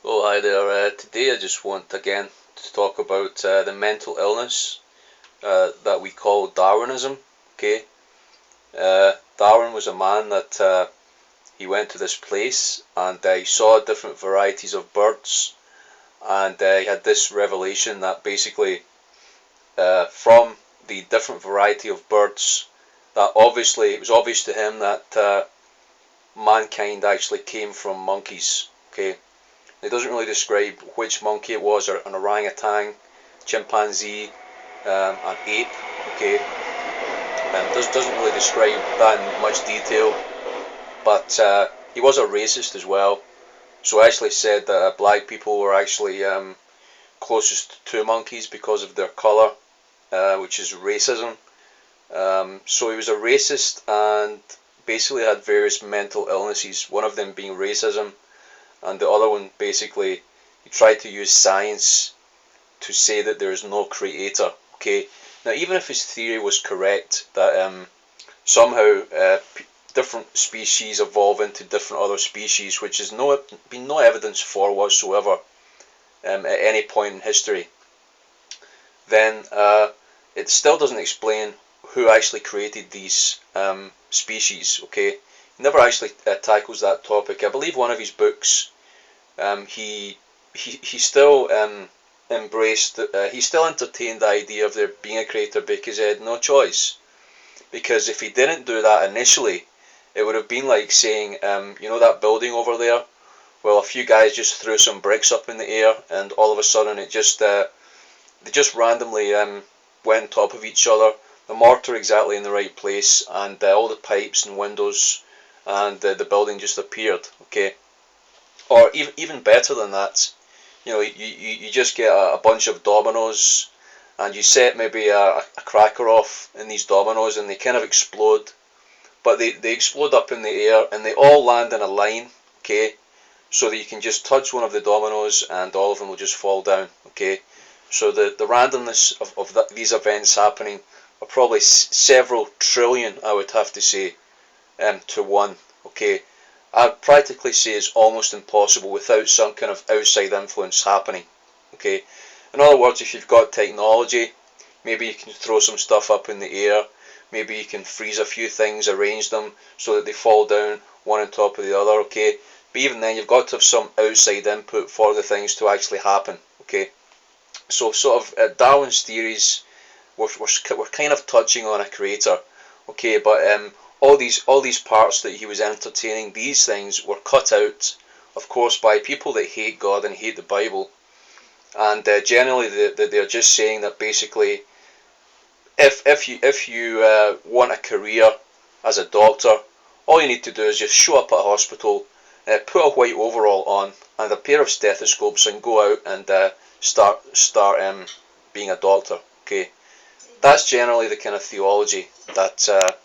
Oh, hi there. Today I just want again to talk about the mental illness that we call Darwinism. Okay, Darwin was a man that he went to this place and he saw different varieties of birds, and he had this revelation that basically from the different variety of birds, that obviously it was obvious to him that mankind actually came from monkeys. Okay, it doesn't really describe which monkey it was, or an orangutan, chimpanzee, an ape. Okay, doesn't really describe that in much detail. But he was a racist as well. So I actually said that black people were actually closest to monkeys because of their colour, which is racism. So he was a racist and basically had various mental illnesses. One of them being racism, and the other one basically he tried to use science to say that there is no creator. Okay, now even if his theory was correct that somehow different species evolve into different other species, which has been no evidence for whatsoever at any point in history, then it still doesn't explain who actually created these species. Okay, he never actually tackles that topic. I believe one of his books, he still he still entertained the idea of there being a creator because he had no choice. Because if he didn't do that initially, it would have been like saying, you know that building over there? Well, a few guys just threw some bricks up in the air, and all of a sudden they just randomly went on top of each other. The mortar exactly in the right place, and all the pipes and windows, and the building just appeared. Okay, or even better than that, you know, you just get a bunch of dominoes, and you set maybe a cracker off in these dominoes, and they kind of explode, but they explode up in the air, and they all land in a line. Okay, so that you can just touch one of the dominoes and all of them will just fall down. Okay, so the randomness of these events happening are probably several trillion, I would have to say, to one. Okay, I'd practically say it's almost impossible without some kind of outside influence happening. Okay, in other words, if you've got technology, maybe you can throw some stuff up in the air, maybe you can freeze a few things, arrange them so that they fall down one on top of the other. Okay, but even then you've got to have some outside input for the things to actually happen. Okay, so sort of Darwin's theories were kind of touching on a creator. Okay, but all these parts that he was entertaining, these things were cut out, of course, by people that hate God and hate the Bible, and generally they're just saying that basically, if you want a career as a doctor, all you need to do is just show up at a hospital, put a white overall on and a pair of stethoscopes, and go out and start being a doctor. Okay, that's generally the kind of theology that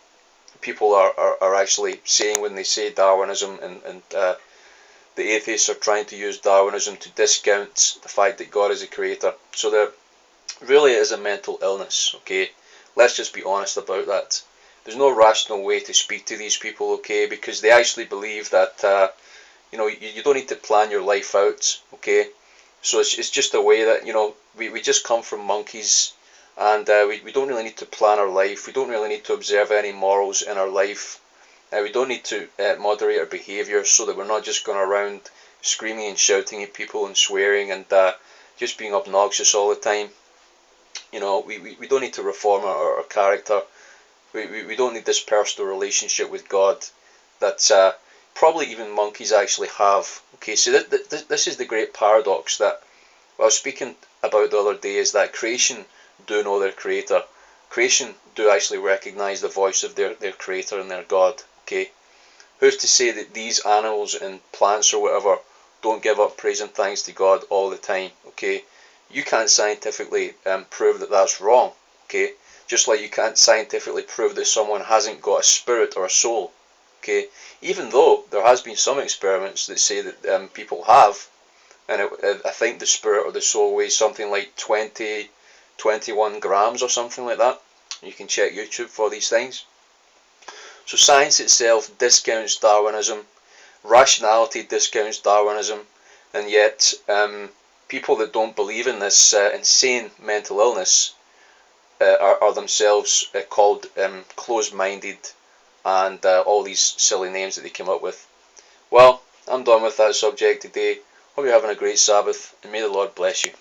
people are actually saying when they say Darwinism, and the atheists are trying to use Darwinism to discount the fact that God is a creator. So there really is a mental illness. Okay, let's just be honest about that. There's no rational way to speak to these people. Okay, because they actually believe that you know you don't need to plan your life out. Okay, so it's just a way that, you know, we just come from monkeys, and we don't really need to plan our life. We don't really need to observe any morals in our life. We don't need to moderate our behaviour so that we're not just going around screaming and shouting at people and swearing and just being obnoxious all the time. You know, we don't need to reform our character. We don't need this personal relationship with God that probably even monkeys actually have. Okay, so this is the great paradox that I was speaking about the other day, is that creation do know their creator. Creation do actually recognise the voice of their creator and their God. Okay, who's to say that these animals and plants or whatever don't give up praise and thanks to God all the time? Okay, you can't scientifically prove that that's wrong. Okay, just like you can't scientifically prove that someone hasn't got a spirit or a soul. Okay, even though there has been some experiments that say that people have, and I think the spirit or the soul weighs something like 21 grams or something like that. You can check YouTube for these things. So science itself discounts Darwinism, rationality discounts Darwinism, and yet people that don't believe in this insane mental illness are themselves called closed-minded and all these silly names that they came up with. Well, I'm done with that subject today. Hope you're having a great Sabbath, and may the Lord bless you.